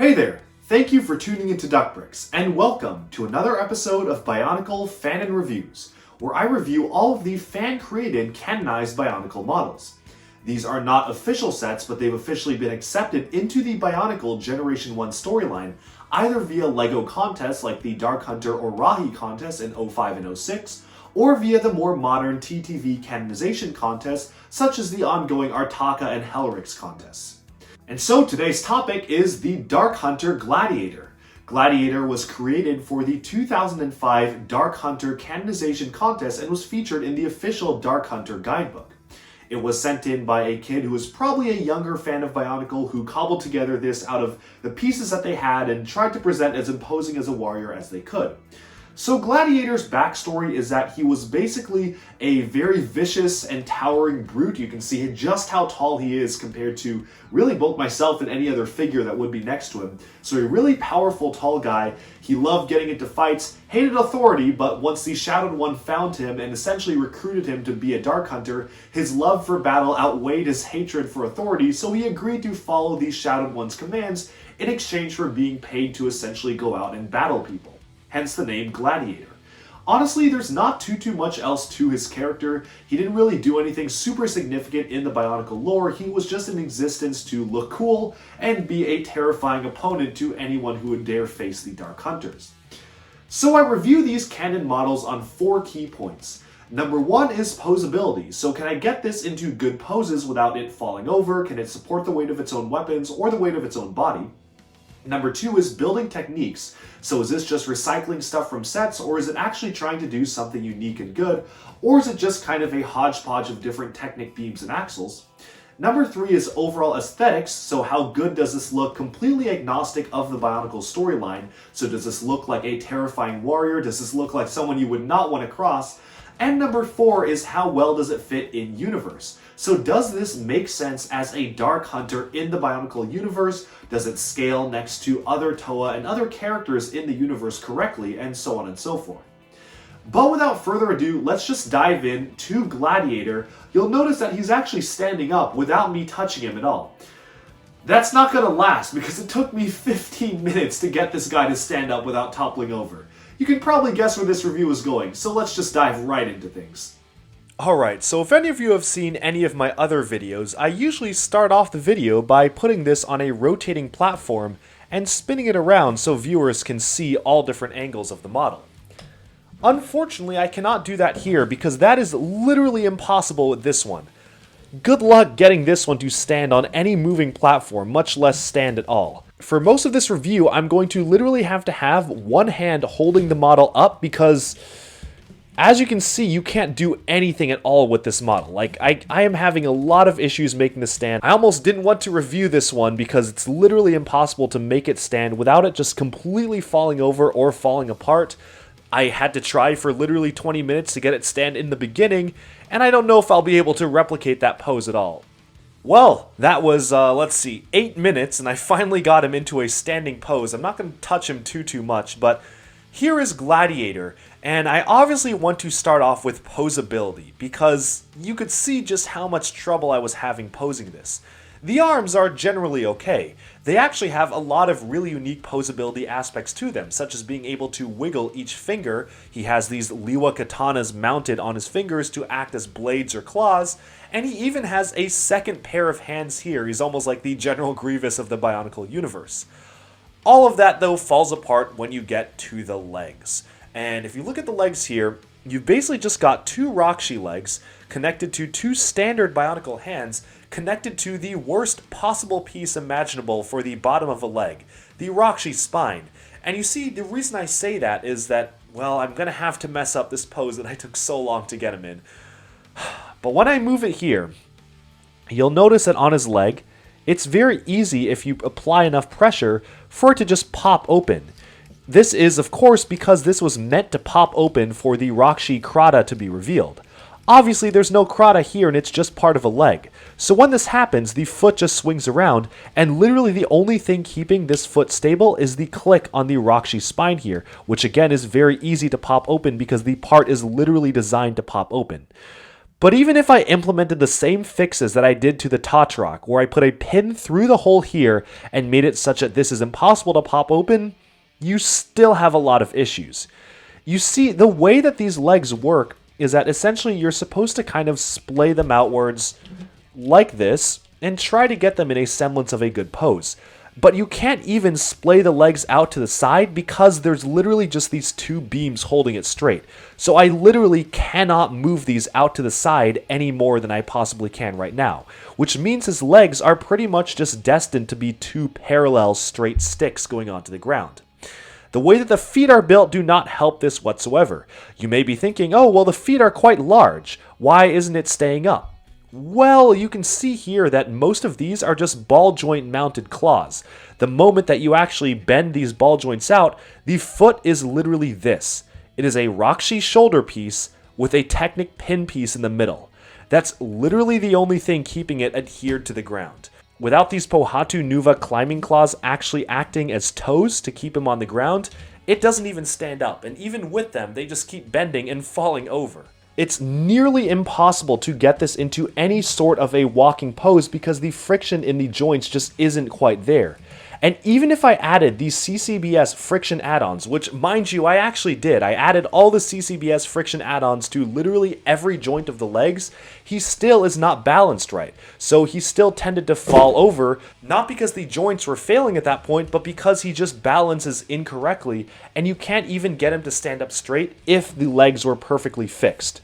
Hey there! Thank you for tuning into Duckbricks, and welcome to another episode of Bionicle Fanon Reviews, where I review all of the fan-created, canonized Bionicle models. These are not official sets, but they've officially been accepted into the Bionicle Generation 1 storyline, either via LEGO contests like the Dark Hunter or Rahi contest in 05 and 06, or via the more modern TTV canonization contests, such as the ongoing Artaka and Helrix contests. And so today's topic is the Dark Hunter Gladiator. Gladiator was created for the 2005 Dark Hunter canonization contest and was featured in the official Dark Hunter guidebook. It was sent in by a kid who was probably a younger fan of Bionicle who cobbled together this out of the pieces that they had and tried to present as imposing as a warrior as they could. So Gladiator's backstory is that he was basically a very vicious and towering brute. You can see just how tall he is compared to really both myself and any other figure that would be next to him. So a really powerful, tall guy. He loved getting into fights, hated authority, but once the Shadowed One found him and essentially recruited him to be a Dark Hunter, his love for battle outweighed his hatred for authority, so he agreed to follow the Shadowed One's commands in exchange for being paid to essentially go out and battle people. Hence the name Gladiator. Honestly, there's not too much else to his character. He didn't really do anything super significant in the Bionicle lore. He was just in existence to look cool and be a terrifying opponent to anyone who would dare face the Dark Hunters. So I review these canon models on 4 key points. Number 1 is posability. So can I get this into good poses without it falling over? Can it support the weight of its own weapons or the weight of its own body? Number 2 is building techniques. So is this just recycling stuff from sets, or is it actually trying to do something unique and good, or is it just kind of a hodgepodge of different Technic beams and axles? Number 3 is overall aesthetics. So how good does this look, completely agnostic of the Bionicle storyline? So does this look like a terrifying warrior? Does this look like someone you would not want to cross? And number 4 is how well does it fit in universe? So does this make sense as a Dark Hunter in the Bionicle universe? Does it scale next to other Toa and other characters in the universe correctly, and so on and so forth? But without further ado, let's just dive in to Gladiator. You'll notice that he's actually standing up without me touching him at all. That's not gonna last because it took me 15 minutes to get this guy to stand up without toppling over. You can probably guess where this review is going, so let's just dive right into things. Alright, so if any of you have seen any of my other videos, I usually start off the video by putting this on a rotating platform and spinning it around so viewers can see all different angles of the model. Unfortunately, I cannot do that here because that is literally impossible with this one. Good luck getting this one to stand on any moving platform, much less stand at all. For most of this review, I'm going to literally have to have one hand holding the model up because, as you can see, you can't do anything at all with this model. Like, I am having a lot of issues making this stand. I almost didn't want to review this one because it's literally impossible to make it stand without it just completely falling over or falling apart. I had to try for literally 20 minutes to get it stand in the beginning, and I don't know if I'll be able to replicate that pose at all. Well, that was, 8 minutes, and I finally got him into a standing pose. I'm not going to touch him too much, but here is Gladiator, and I obviously want to start off with posability, because you could see just how much trouble I was having posing this. The arms are generally okay. They actually have a lot of really unique posability aspects to them, such as being able to wiggle each finger. He has these Liwa katanas mounted on his fingers to act as blades or claws, and he even has a second pair of hands here. He's almost like the General Grievous of the Bionicle universe. All of that, though, falls apart when you get to the legs. And if you look at the legs here, you've basically just got 2 Rakshi legs connected to 2 standard Bionicle hands connected to the worst possible piece imaginable for the bottom of a leg, the Rakshi spine. And you see, the reason I say that is that, well, I'm going to have to mess up this pose that I took so long to get him in. But when I move it here, you'll notice that on his leg, it's very easy if you apply enough pressure for it to just pop open. This is, of course, because this was meant to pop open for the Rakshi Krata to be revealed. Obviously, there's no Krata here and it's just part of a leg. So when this happens, the foot just swings around, and literally the only thing keeping this foot stable is the click on the Rakshi spine here, which again is very easy to pop open because the part is literally designed to pop open. But even if I implemented the same fixes that I did to the Totrock, where I put a pin through the hole here and made it such that this is impossible to pop open, you still have a lot of issues. You see, the way that these legs work is that essentially you're supposed to kind of splay them outwards like this and try to get them in a semblance of a good pose. But you can't even splay the legs out to the side because there's literally just these two beams holding it straight. So I literally cannot move these out to the side any more than I possibly can right now, which means his legs are pretty much just destined to be two parallel straight sticks going onto the ground. The way that the feet are built do not help this whatsoever. You may be thinking, oh, well, the feet are quite large. Why isn't it staying up? Well, you can see here that most of these are just ball joint mounted claws. The moment that you actually bend these ball joints out, the foot is literally this. It is a Roxy shoulder piece with a Technic pin piece in the middle. That's literally the only thing keeping it adhered to the ground. Without these Pohatu Nuva climbing claws actually acting as toes to keep him on the ground, it doesn't even stand up, and even with them, they just keep bending and falling over. It's nearly impossible to get this into any sort of a walking pose because the friction in the joints just isn't quite there. And even if I added these CCBS friction add-ons, which mind you I actually did, I added all the CCBS friction add-ons to literally every joint of the legs, he still is not balanced right. So he still tended to fall over, not because the joints were failing at that point, but because he just balances incorrectly, and you can't even get him to stand up straight if the legs were perfectly fixed.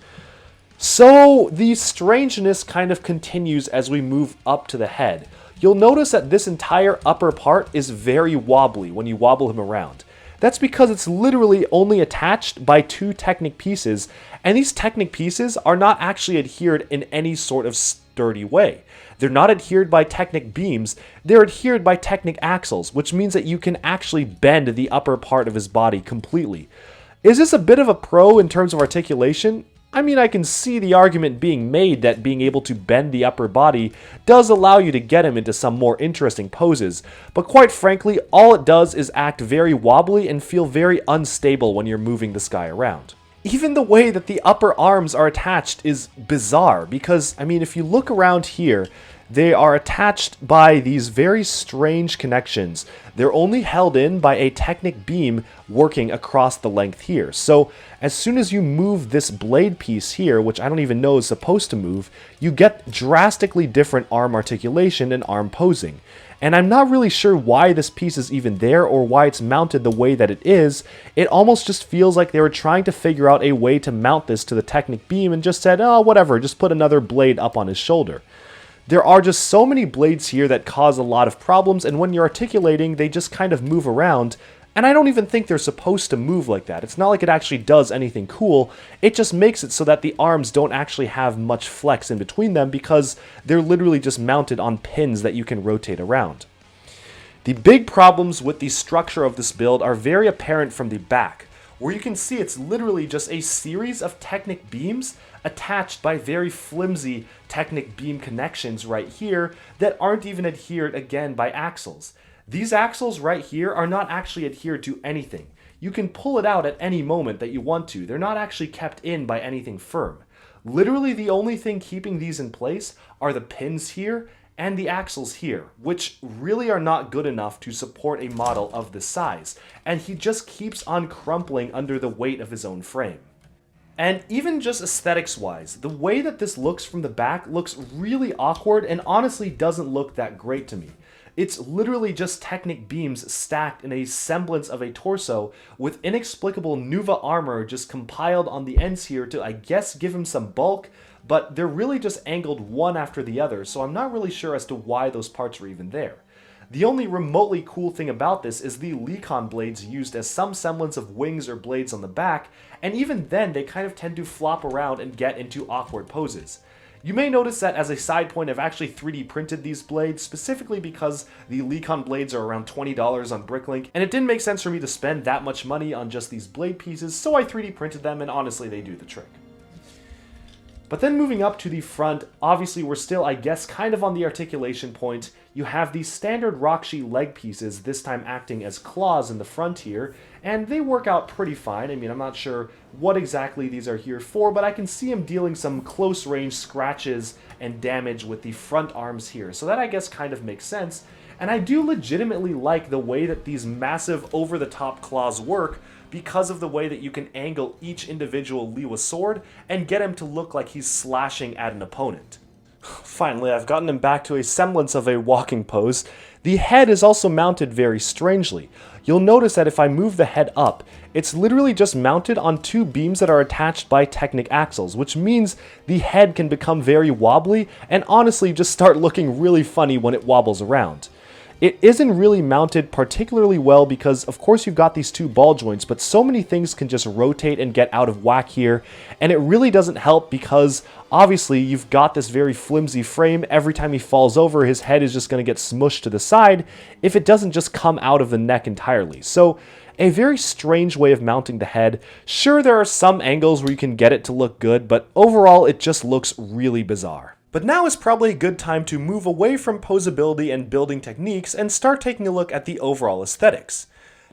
So the strangeness kind of continues as we move up to the head. You'll notice that this entire upper part is very wobbly when you wobble him around. That's because it's literally only attached by two Technic pieces, and these Technic pieces are not actually adhered in any sort of sturdy way. They're not adhered by Technic beams, they're adhered by Technic axles, which means that you can actually bend the upper part of his body completely. Is this a bit of a pro in terms of articulation? I mean, I can see the argument being made that being able to bend the upper body does allow you to get him into some more interesting poses, but quite frankly, all it does is act very wobbly and feel very unstable when you're moving this guy around. Even the way that the upper arms are attached is bizarre because, I mean, if you look around here, they are attached by these very strange connections. They're only held in by a Technic beam working across the length here. So as soon as you move this blade piece here, which I don't even know is supposed to move, you get drastically different arm articulation and arm posing. And I'm not really sure why this piece is even there or why it's mounted the way that it is. It almost just feels like they were trying to figure out a way to mount this to the Technic beam and just said, oh, whatever, just put another blade up on his shoulder. There are just so many blades here that cause a lot of problems, and when you're articulating, they just kind of move around, and I don't even think they're supposed to move like that. It's not like it actually does anything cool, it just makes it so that the arms don't actually have much flex in between them because they're literally just mounted on pins that you can rotate around. The big problems with the structure of this build are very apparent from the back, where you can see it's literally just a series of Technic beams attached by very flimsy Technic beam connections right here that aren't even adhered again by axles. These axles right here are not actually adhered to anything. You can pull it out at any moment that you want to. They're not actually kept in by anything firm. Literally the only thing keeping these in place are the pins here and the axles here, which really are not good enough to support a model of this size, and he just keeps on crumpling under the weight of his own frame. And even just aesthetics-wise, the way that this looks from the back looks really awkward and honestly doesn't look that great to me. It's literally just Technic beams stacked in a semblance of a torso with inexplicable Nuva armor just compiled on the ends here to, I guess, give him some bulk, but they're really just angled one after the other, so I'm not really sure as to why those parts are even there. The only remotely cool thing about this is the Lecon blades used as some semblance of wings or blades on the back, and even then they kind of tend to flop around and get into awkward poses. You may notice that as a side point I've actually 3D printed these blades, specifically because the Lecon blades are around $20 on Bricklink, and it didn't make sense for me to spend that much money on just these blade pieces, so I 3D printed them and honestly they do the trick. But then moving up to the front, obviously we're still, I guess, kind of on the articulation point. You have the standard Rockshi leg pieces, this time acting as claws in the front here, and they work out pretty fine. I mean, I'm not sure what exactly these are here for, but I can see him dealing some close-range scratches and damage with the front arms here, so that I guess kind of makes sense. And I do legitimately like the way that these massive over-the-top claws work, because of the way that you can angle each individual Liwa sword and get him to look like he's slashing at an opponent. Finally, I've gotten him back to a semblance of a walking pose. The head is also mounted very strangely. You'll notice that if I move the head up, it's literally just mounted on two beams that are attached by Technic axles, which means the head can become very wobbly and honestly just start looking really funny when it wobbles around. It isn't really mounted particularly well because, of course, you've got these two ball joints, but so many things can just rotate and get out of whack here, and it really doesn't help because, obviously, you've got this very flimsy frame. Every time he falls over, his head is just going to get smushed to the side if it doesn't just come out of the neck entirely. So, a very strange way of mounting the head. Sure, there are some angles where you can get it to look good, but overall, it just looks really bizarre. But now is probably a good time to move away from posability and building techniques and start taking a look at the overall aesthetics.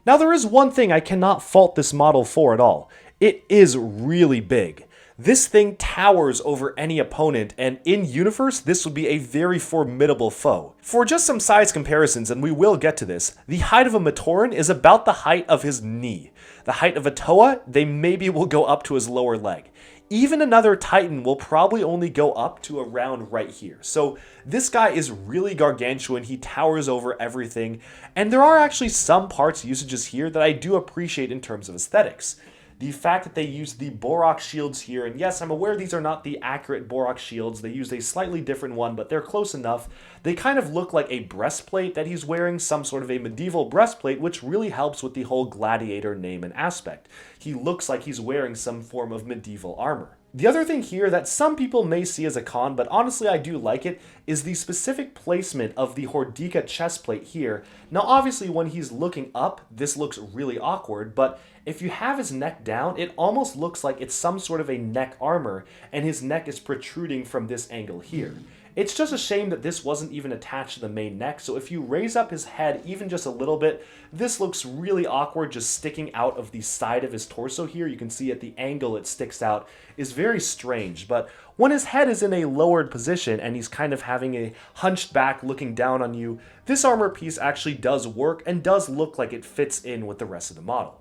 Now there is one thing I cannot fault this model for at all. It is really big. This thing towers over any opponent, and in universe, this would be a very formidable foe. For just some size comparisons, and we will get to this, the height of a Matoran is about the height of his knee. The height of a Toa, they maybe will go up to his lower leg. Even another Titan will probably only go up to around right here. So this guy is really gargantuan, he towers over everything, and there are actually some parts usages here that I do appreciate in terms of aesthetics. The fact that they use the Borak shields here, and yes, I'm aware these are not the accurate Borak shields, they use a slightly different one, but they're close enough. They kind of look like a breastplate that he's wearing, some sort of a medieval breastplate, which really helps with the whole Gladiator name and aspect. He looks like he's wearing some form of medieval armor. The other thing here that some people may see as a con, but honestly I do like it, is the specific placement of the Hordika chestplate here. Now obviously when he's looking up, this looks really awkward, but if you have his neck down, it almost looks like it's some sort of a neck armor, and his neck is protruding from this angle here. It's just a shame that this wasn't even attached to the main neck, so if you raise up his head even just a little bit, this looks really awkward just sticking out of the side of his torso here. You can see at the angle it sticks out is very strange, but when his head is in a lowered position and he's kind of having a hunched back looking down on you, this armor piece actually does work and does look like it fits in with the rest of the model.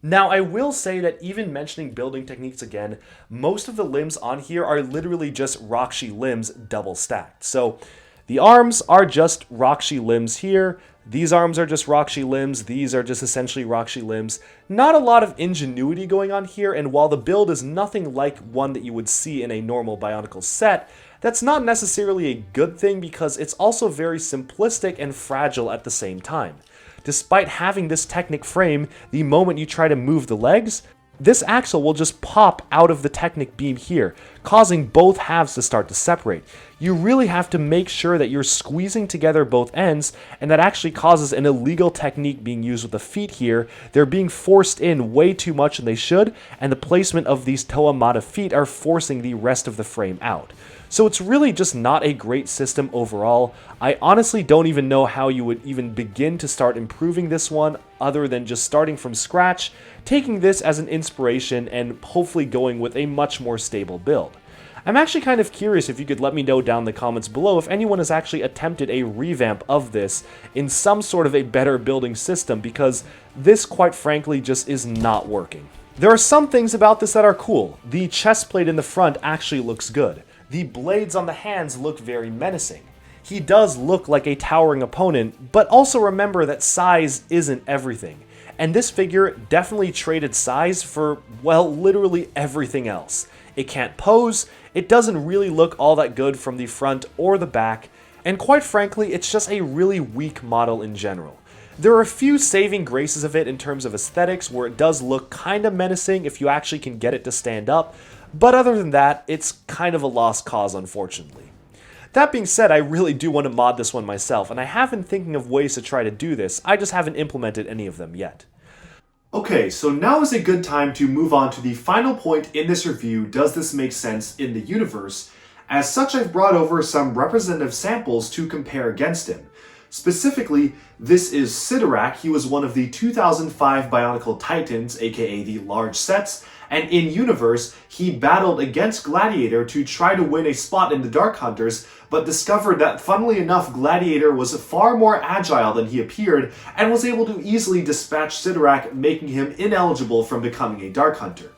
Now, I will say that even mentioning building techniques again, most of the limbs on here are literally just Rockshi limbs double stacked. So the arms are just Rockshi limbs here, these arms are just Rockshi limbs, these are just essentially Rockshi limbs. Not a lot of ingenuity going on here, and while the build is nothing like one that you would see in a normal Bionicle set, that's not necessarily a good thing because it's also very simplistic and fragile at the same time. Despite having this Technic frame, the moment you try to move the legs, this axle will just pop out of the Technic beam here, causing both halves to start to separate. You really have to make sure that you're squeezing together both ends, and that actually causes an illegal technique being used with the feet here. They're being forced in way too much than they should, and the placement of these Toa Mata feet are forcing the rest of the frame out. So it's really just not a great system overall. I honestly don't even know how you would even begin to start improving this one other than just starting from scratch, taking this as an inspiration, and hopefully going with a much more stable build. I'm actually kind of curious if you could let me know down in the comments below if anyone has actually attempted a revamp of this in some sort of a better building system, because this quite frankly just is not working. There are some things about this that are cool. The chest plate in the front actually looks good. The blades on the hands look very menacing. He does look like a towering opponent, but also remember that size isn't everything. And this figure definitely traded size for, well, literally everything else. It can't pose, it doesn't really look all that good from the front or the back, and quite frankly, it's just a really weak model in general. There are a few saving graces of it in terms of aesthetics where it does look kind of menacing if you actually can get it to stand up, but other than that, it's kind of a lost cause, unfortunately. That being said, I really do want to mod this one myself, and I have been thinking of ways to try to do this, I just haven't implemented any of them yet. Okay, so now is a good time to move on to the final point in this review, does this make sense in the universe? As such, I've brought over some representative samples to compare against him. Specifically, this is Sidorak. He was one of the 2005 Bionicle Titans, aka the large sets, and in universe, he battled against Gladiator to try to win a spot in the Dark Hunters, but discovered that, funnily enough, Gladiator was far more agile than he appeared, and was able to easily dispatch Sidorak, making him ineligible from becoming a Dark Hunter.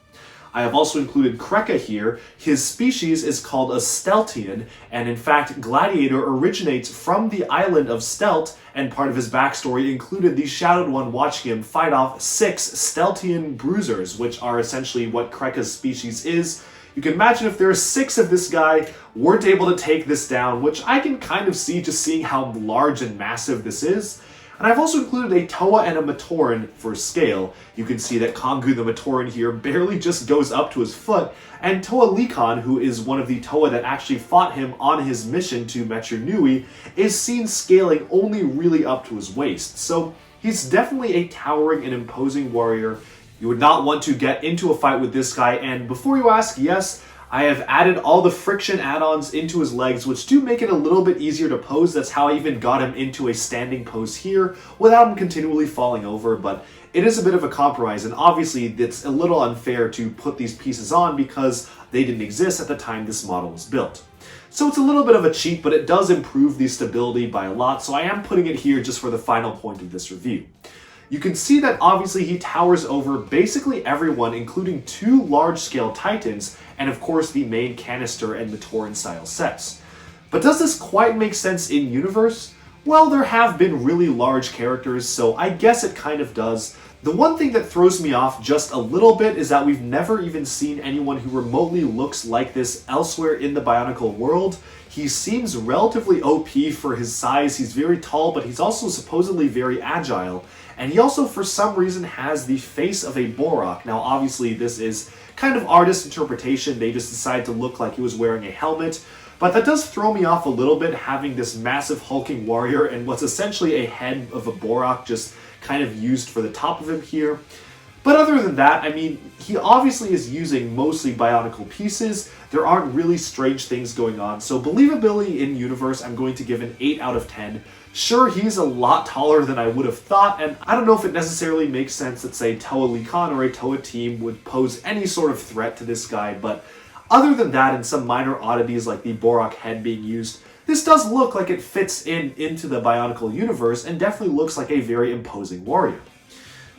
I have also included Kreka here. His species is called a Steltian, and in fact, Gladiator originates from the island of Stelt, and part of his backstory included the Shadowed One watching him fight off 6 Steltian bruisers, which are essentially what Kreka's species is. You can imagine if there are 6 of this guy, weren't able to take this down, which I can kind of see just seeing how large and massive this is. And I've also included a Toa and a Matoran for scale. You can see that Kongu the Matoran here barely just goes up to his foot, and Toa Likon, who is one of the Toa that actually fought him on his mission to Metru Nui, is seen scaling only really up to his waist. So he's definitely a towering and imposing warrior. You would not want to get into a fight with this guy, and before you ask, yes, I have added all the friction add-ons into his legs, which do make it a little bit easier to pose. That's how I even got him into a standing pose here without him continually falling over, but it is a bit of a compromise, and obviously it's a little unfair to put these pieces on because they didn't exist at the time this model was built. So it's a little bit of a cheat, but it does improve the stability by a lot, so I am putting it here just for the final point of this review. You can see that obviously he towers over basically everyone, including 2 large-scale Titans, and of course the main Canister and Matoran style sets. But does this quite make sense in universe? Well, there have been really large characters, so I guess it kind of does. The one thing that throws me off just a little bit is that we've never even seen anyone who remotely looks like this elsewhere in the Bionicle world. He seems relatively OP for his size. He's very tall, but he's also supposedly very agile. And he also, for some reason, has the face of a Borak. Now, obviously, this is kind of artist interpretation. They just decided to look like he was wearing a helmet. But that does throw me off a little bit, having this massive hulking warrior and what's essentially a head of a Borak just kind of used for the top of him here. But other than that, I mean, he obviously is using mostly Bionicle pieces. There aren't really strange things going on. So believability in universe, I'm going to give an 8 out of 10. Sure, he's a lot taller than I would have thought, and I don't know if it necessarily makes sense that, say, Toa Likon or a Toa team would pose any sort of threat to this guy, but other than that and some minor oddities like the Borak head being used, this does look like it fits into the Bionicle universe and definitely looks like a very imposing warrior.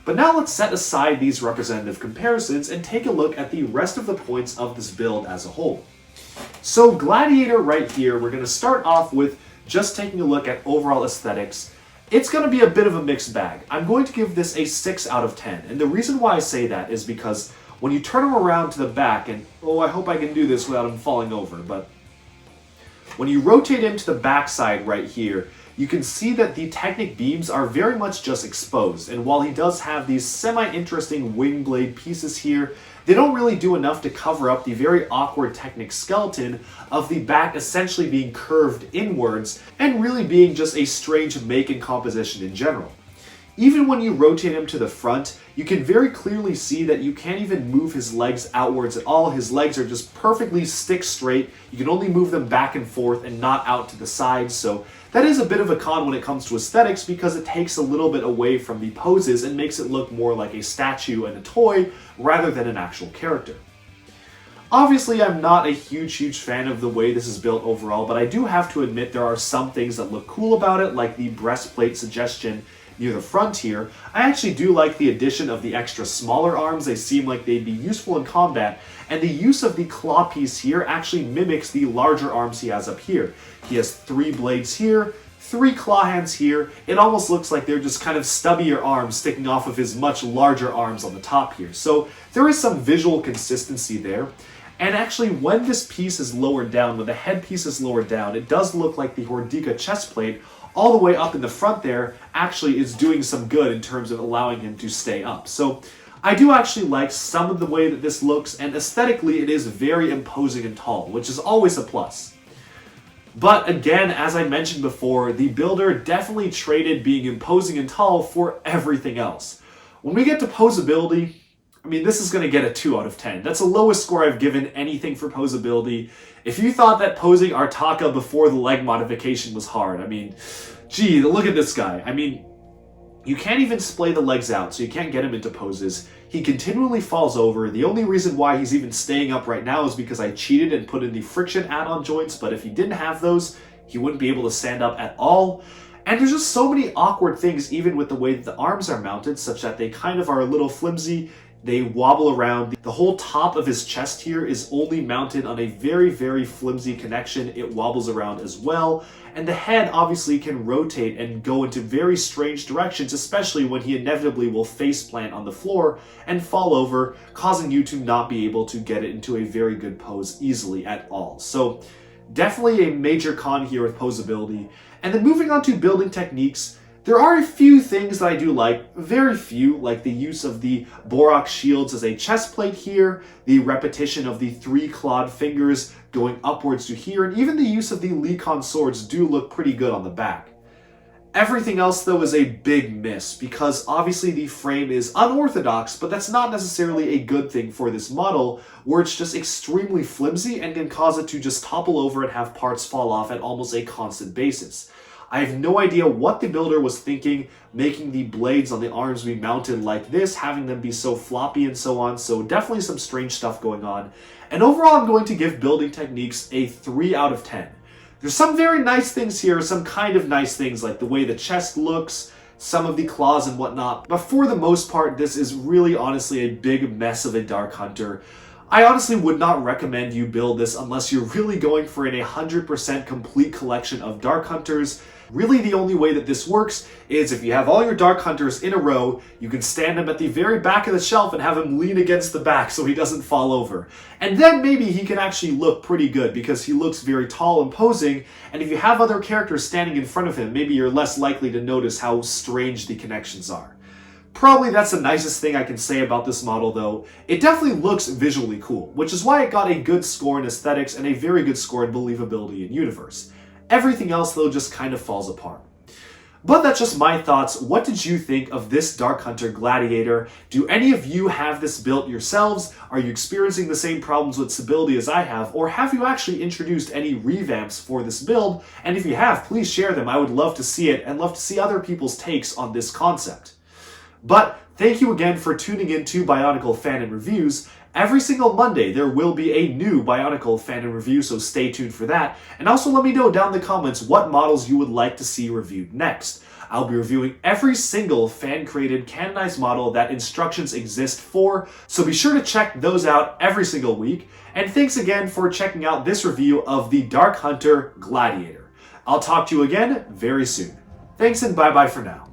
But now let's set aside these representative comparisons and take a look at the rest of the points of this build as a whole. So Gladiator right here, we're going to start off with just taking a look at overall aesthetics. It's going to be a bit of a mixed bag. I'm going to give this a 6 out of 10, and the reason why I say that is because when you turn him around to the back, and oh, I hope I can do this without him falling over, but when you rotate him to the back side right here, you can see that the Technic beams are very much just exposed, and while he does have these semi-interesting wing blade pieces here, they don't really do enough to cover up the very awkward Technic skeleton of the back essentially being curved inwards and really being just a strange make and composition in general. Even when you rotate him to the front, you can very clearly see that you can't even move his legs outwards at all. His legs are just perfectly stick straight. You can only move them back and forth and not out to the sides, so that is a bit of a con when it comes to aesthetics because it takes a little bit away from the poses and makes it look more like a statue and a toy rather than an actual character. Obviously, I'm not a huge fan of the way this is built overall, but I do have to admit there are some things that look cool about it, like the breastplate suggestion near the front here. I actually do like the addition of the extra smaller arms. They seem like they'd be useful in combat, and the use of the claw piece here actually mimics the larger arms he has up here. He has 3 blades here, 3 claw hands here. It almost looks like they're just kind of stubbier arms sticking off of his much larger arms on the top here. So there is some visual consistency there. And actually, when this piece is lowered down, when the headpiece is lowered down, it does look like the Hordika chestplate all the way up in the front there actually is doing some good in terms of allowing him to stay up. So I do actually like some of the way that this looks, and aesthetically it is very imposing and tall, which is always a plus. But again, as I mentioned before, the builder definitely traded being imposing and tall for everything else. When we get to posability, I mean, this is going to get a 2 out of 10. That's the lowest score I've given anything for posability. If you thought that posing Artaka before the leg modification was hard, I mean, gee, look at this guy. I mean, you can't even splay the legs out, so you can't get him into poses. He continually falls over. The only reason why he's even staying up right now is because I cheated and put in the friction add-on joints, but if he didn't have those, he wouldn't be able to stand up at all. And there's just so many awkward things, even with the way that the arms are mounted, such that they kind of are a little flimsy. They wobble around. The whole top of his chest here is only mounted on a very, very flimsy connection. It wobbles around as well. And the head obviously can rotate and go into very strange directions, especially when he inevitably will face plant on the floor and fall over, causing you to not be able to get it into a very good pose easily at all. So definitely a major con here with posability. And then moving on to building techniques, there are a few things that I do like, very few, like the use of the Borak shields as a chest plate here, the repetition of the 3 clawed fingers going upwards to here, and even the use of the Likon swords do look pretty good on the back. Everything else, though, is a big miss, because obviously the frame is unorthodox, but that's not necessarily a good thing for this model, where it's just extremely flimsy and can cause it to just topple over and have parts fall off at almost a constant basis. I have no idea what the builder was thinking, making the blades on the arms be mounted like this, having them be so floppy and so on, so definitely some strange stuff going on. And overall, I'm going to give building techniques a 3 out of 10. There's some very nice things here, some kind of nice things, like the way the chest looks, some of the claws and whatnot, but for the most part, this is really honestly a big mess of a Dark Hunter. I honestly would not recommend you build this unless you're really going for an 100% complete collection of Dark Hunters. Really, the only way that this works is if you have all your Dark Hunters in a row, you can stand him at the very back of the shelf and have him lean against the back so he doesn't fall over. And then maybe he can actually look pretty good because he looks very tall and posing, and if you have other characters standing in front of him, maybe you're less likely to notice how strange the connections are. Probably that's the nicest thing I can say about this model, though. It definitely looks visually cool, which is why it got a good score in aesthetics and a very good score in believability and universe. Everything else, though, just kind of falls apart. But that's just my thoughts. What did you think of this Dark Hunter Gladiator? Do any of you have this built yourselves? Are you experiencing the same problems with stability as I have? Or have you actually introduced any revamps for this build? And if you have, please share them. I would love to see it and love to see other people's takes on this concept. But thank you again for tuning in to Bionicle Fanon Reviews. Every single Monday, there will be a new Bionicle Fanon review, so stay tuned for that. And also let me know down in the comments what models you would like to see reviewed next. I'll be reviewing every single fan-created canonized model that instructions exist for, so be sure to check those out every single week. And thanks again for checking out this review of the Dark Hunter Gladiator. I'll talk to you again very soon. Thanks and bye-bye for now.